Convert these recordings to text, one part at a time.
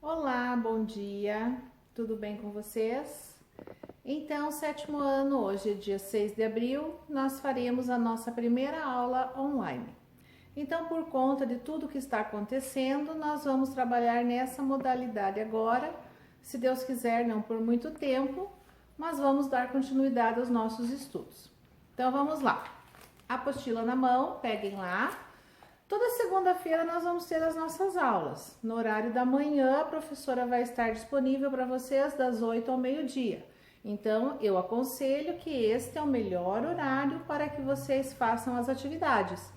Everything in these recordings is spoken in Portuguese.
Olá, bom dia, tudo bem com vocês? Então, sétimo ano, hoje é dia 6 de abril, nós faremos a nossa primeira aula online. Então, por conta de tudo que está acontecendo, nós vamos trabalhar nessa modalidade agora, se Deus quiser, não por muito tempo, mas vamos dar continuidade aos nossos estudos. Então, vamos lá. Apostila na mão, peguem lá. Toda segunda-feira nós vamos ter as nossas aulas. No horário da manhã, a professora vai estar disponível para vocês das 8 ao meio-dia. Então, eu aconselho que este é o melhor horário para que vocês façam as atividades.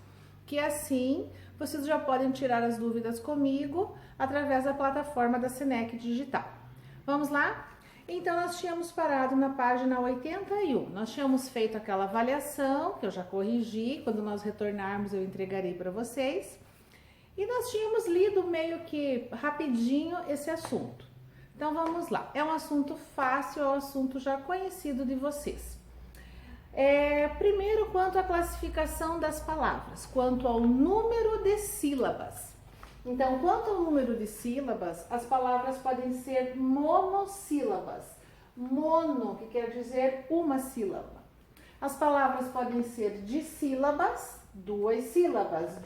Que assim, vocês já podem tirar as dúvidas comigo através da plataforma da Senec Digital. Vamos lá? Então, nós tínhamos parado na página 81. Nós tínhamos feito aquela avaliação, que eu já corrigi. Quando nós retornarmos, eu entregarei para vocês. E nós tínhamos lido meio que rapidinho esse assunto. Então, vamos lá. É um assunto fácil, é um assunto já conhecido de vocês. Primeiro, quanto à classificação das palavras, quanto ao número de sílabas. Então, quanto ao número de sílabas, as palavras podem ser monossílabas. Mono, que quer dizer uma sílaba. As palavras podem ser dissílabas, 2 sílabas,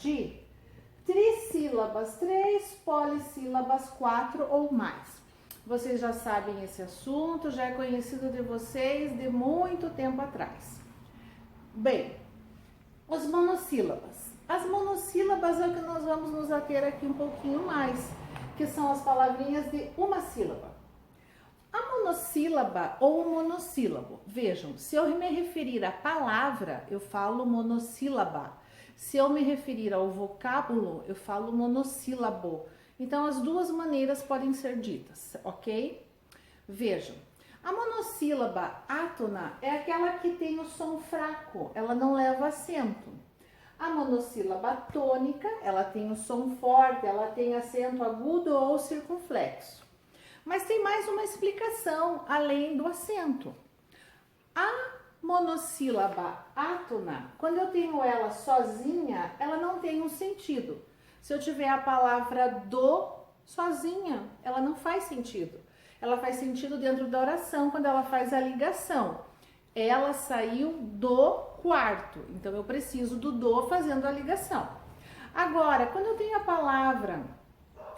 trissílabas, 3, polissílabas, 4 ou mais. Vocês já sabem esse assunto, já é conhecido de vocês de muito tempo atrás. Bem, os monossílabas. As monossílabas é o que nós vamos nos ater aqui um pouquinho mais, que são as palavrinhas de uma sílaba. A monossílaba ou monossílabo, vejam, se eu me referir à palavra, eu falo monossílaba. Se eu me referir ao vocábulo, eu falo monossílabo. Então, as duas maneiras podem ser ditas, ok? Vejam, a monossílaba átona é aquela que tem o som fraco, ela não leva acento. A monossílaba tônica, ela tem o som forte, ela tem acento agudo ou circunflexo. Mas tem mais uma explicação além do acento. A monossílaba átona, quando eu tenho ela sozinha, ela não tem um sentido. Se eu tiver a palavra do sozinha, ela não faz sentido. Ela faz sentido dentro da oração quando ela faz a ligação. Ela saiu do quarto, então eu preciso do do fazendo a ligação. Agora, quando eu tenho a palavra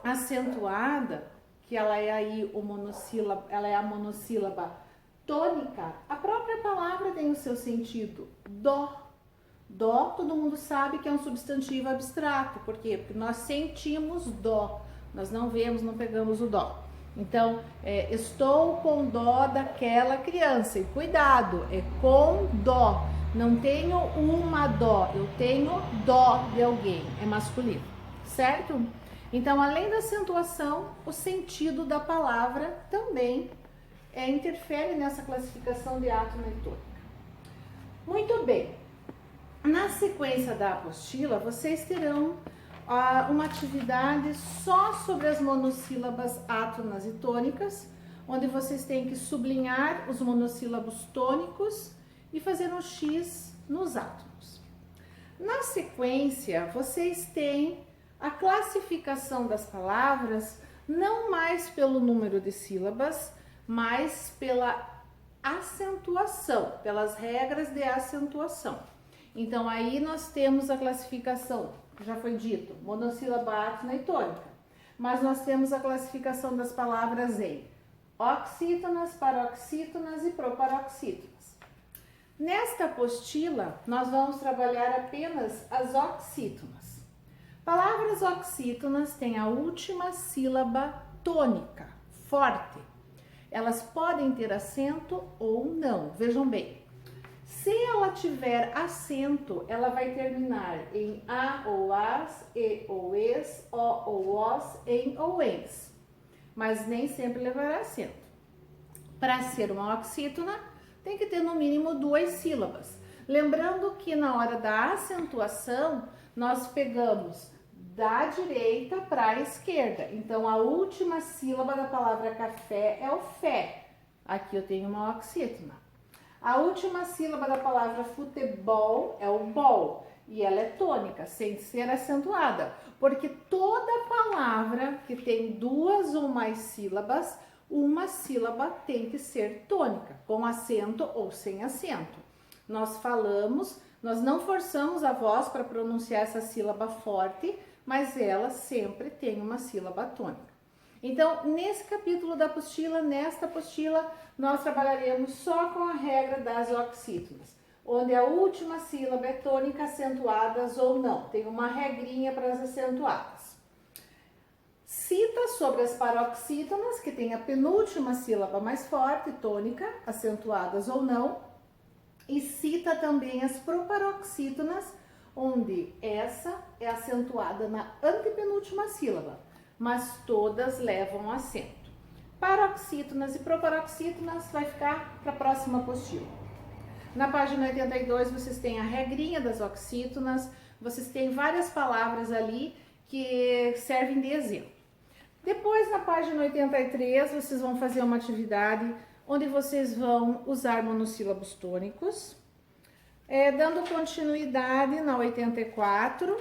acentuada, que ela é aí o monossílaba, ela é a monossílaba tônica, a própria palavra tem o seu sentido. Dó. Dó, todo mundo sabe que é um substantivo abstrato. Por quê? Porque nós sentimos dó. Nós não vemos, não pegamos o dó. Então, estou com dó daquela criança. E cuidado, é com dó. Não tenho uma dó, eu tenho dó de alguém. É masculino, certo? Então, além da acentuação, o sentido da palavra também interfere nessa classificação de átona e tônica. Muito bem. Na sequência da apostila, vocês terão uma atividade só sobre as monossílabas átonas e tônicas, onde vocês têm que sublinhar os monossílabos tônicos e fazer um X nos átonos. Na sequência, vocês têm a classificação das palavras, não mais pelo número de sílabas, mas pela acentuação, pelas regras de acentuação. Então, aí nós temos a classificação, já foi dito, monossílaba átona e tônica. Mas nós temos a classificação das palavras em oxítonas, paroxítonas e proparoxítonas. Nesta apostila, nós vamos trabalhar apenas as oxítonas. Palavras oxítonas têm a última sílaba tônica, forte. Elas podem ter acento ou não, vejam bem. Se ela tiver acento, ela vai terminar em a ou as, e ou es, o ou os, em ou ens. Mas nem sempre levará acento. Para ser uma oxítona, tem que ter no mínimo 2 sílabas. Lembrando que na hora da acentuação, nós pegamos da direita para a esquerda. Então, a última sílaba da palavra café é o fé. Aqui eu tenho uma oxítona. A última sílaba da palavra futebol é o bol. e ela é tônica, sem ser acentuada, porque toda palavra que tem duas ou mais sílabas, uma sílaba tem que ser tônica, com acento ou sem acento. Nós falamos, nós não forçamos a voz para pronunciar essa sílaba forte, mas ela sempre tem uma sílaba tônica. Então, nesse capítulo da apostila, nesta apostila, nós trabalharemos só com a regra das oxítonas, onde a última sílaba é tônica, acentuadas ou não. Tem uma regrinha para as acentuadas. Cita sobre as paroxítonas, que tem a penúltima sílaba mais forte, tônica, acentuadas ou não. E cita também as proparoxítonas, onde essa é acentuada na antepenúltima sílaba, mas todas levam acento. Paroxítonas e proparoxítonas vai ficar para a próxima apostila. Na página 82 vocês têm a regrinha das oxítonas, vocês têm várias palavras ali que servem de exemplo. Depois, na página 83, vocês vão fazer uma atividade onde vocês vão usar monossílabos tônicos. Dando continuidade na 84,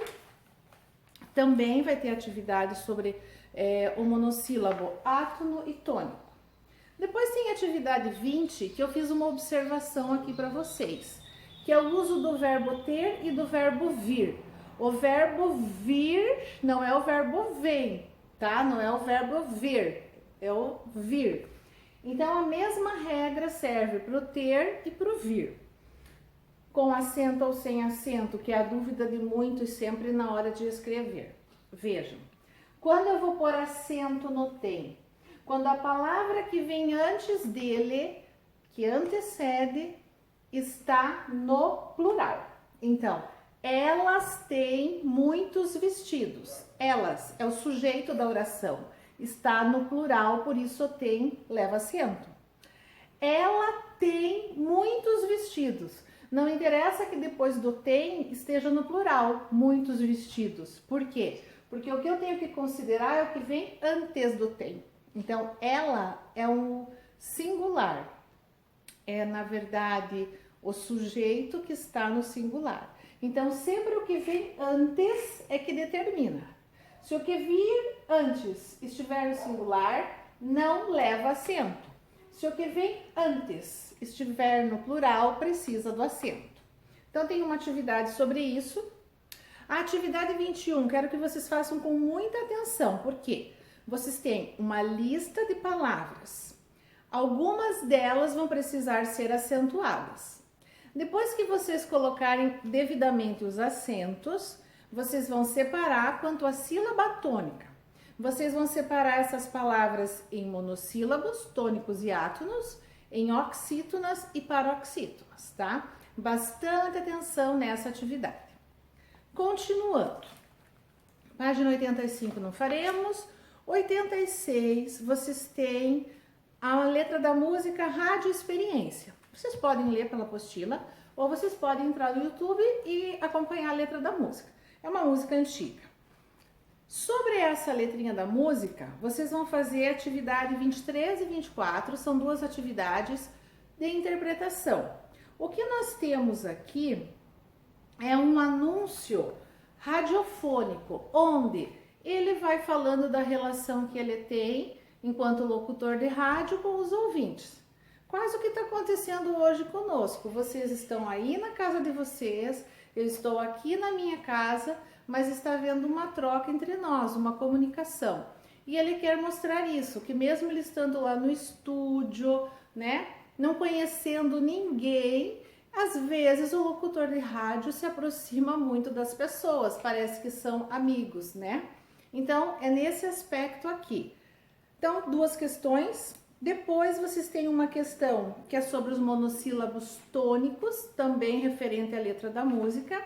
também vai ter atividade sobre o monossílabo átono e tônico. Depois tem a atividade 20, que eu fiz uma observação aqui para vocês, que é o uso do verbo ter e do verbo vir. O verbo vir não é o verbo vem, tá? Não é o verbo vir, é o vir. Então, a mesma regra serve para o ter e para o vir. Com acento ou sem acento, que é a dúvida de muitos sempre na hora de escrever. Vejam, quando eu vou pôr acento no tem? Quando a palavra que vem antes dele, que antecede, está no plural. Então, elas têm muitos vestidos. Elas é o sujeito da oração. Está no plural, por isso tem leva acento. Ela tem muitos vestidos. Não interessa que depois do tem esteja no plural, muitos vestidos. Por quê? Porque o que eu tenho que considerar é o que vem antes do tem. Então, ela é um singular. É, na verdade, o sujeito que está no singular. Então, sempre o que vem antes é que determina. Se o que vir antes estiver no singular, não leva acento. Se o que vem antes estiver no plural, precisa do acento. Então, tem uma atividade sobre isso. A atividade 21, quero que vocês façam com muita atenção, porque vocês têm uma lista de palavras. Algumas delas vão precisar ser acentuadas. Depois que vocês colocarem devidamente os acentos, vocês vão separar quanto à sílaba tônica. Vocês vão separar essas palavras em monossílabos, tônicos e átonos, em oxítonas e paroxítonas, tá? Bastante atenção nessa atividade. Continuando. Página 85 não faremos. 86, vocês têm a letra da música Rádio Experiência. Vocês podem ler pela apostila ou vocês podem entrar no YouTube e acompanhar a letra da música. É uma música antiga. Sobre essa letrinha da música, vocês vão fazer atividade 23 e 24, são duas atividades de interpretação. O que nós temos aqui é um anúncio radiofônico, onde ele vai falando da relação que ele tem enquanto locutor de rádio com os ouvintes. Quase o que está acontecendo hoje conosco. Vocês estão aí na casa de vocês, eu estou aqui na minha casa, mas está havendo uma troca entre nós, uma comunicação. E ele quer mostrar isso, que mesmo ele estando lá no estúdio, né, não conhecendo ninguém, às vezes o locutor de rádio se aproxima muito das pessoas, parece que são amigos, né? Então, é nesse aspecto aqui. Então, duas questões. Depois, vocês têm uma questão que é sobre os monossílabos tônicos, também referente à letra da música.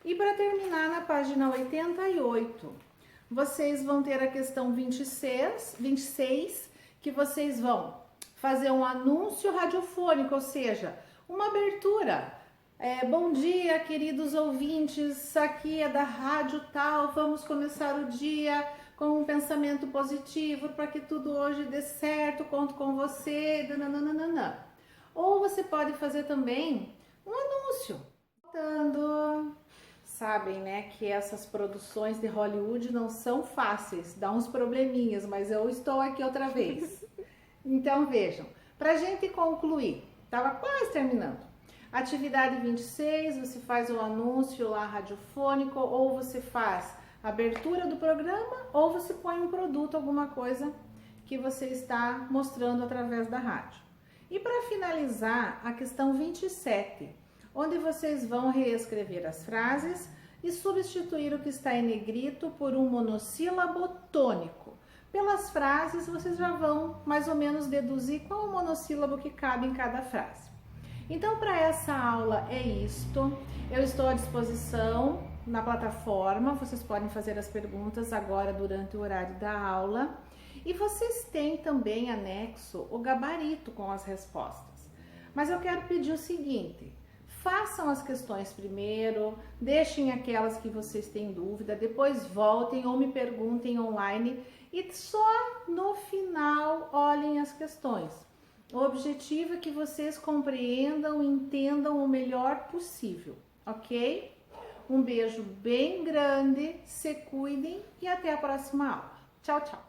E para terminar, na página 88, vocês vão ter a questão 26, que vocês vão fazer um anúncio radiofônico, ou seja, uma abertura. Bom dia, queridos ouvintes, aqui é da rádio tal, vamos começar o dia com um pensamento positivo para que tudo hoje dê certo, conto com você, nananana. Ou você pode fazer também um anúncio. Voltando, sabem, né, que essas produções de Hollywood não são fáceis, dá uns probleminhas, mas eu estou aqui outra vez. Então vejam, para a gente concluir, estava quase terminando. Atividade 26, você faz o anúncio lá radiofônico, ou você faz a abertura do programa, ou você põe um produto, alguma coisa que você está mostrando através da rádio. E para finalizar, a questão 27, onde vocês vão reescrever as frases e substituir o que está em negrito por um monossílabo tônico. Pelas frases, vocês já vão mais ou menos deduzir qual o monossílabo que cabe em cada frase. Então, para essa aula é isto. Eu estou à disposição na plataforma, vocês podem fazer as perguntas agora durante o horário da aula. E vocês têm também anexo o gabarito com as respostas. Mas eu quero pedir o seguinte: façam as questões primeiro, deixem aquelas que vocês têm dúvida, depois voltem ou me perguntem online e só no final olhem as questões. O objetivo é que vocês compreendam e entendam o melhor possível, ok? Um beijo bem grande, se cuidem e até a próxima aula. Tchau, tchau!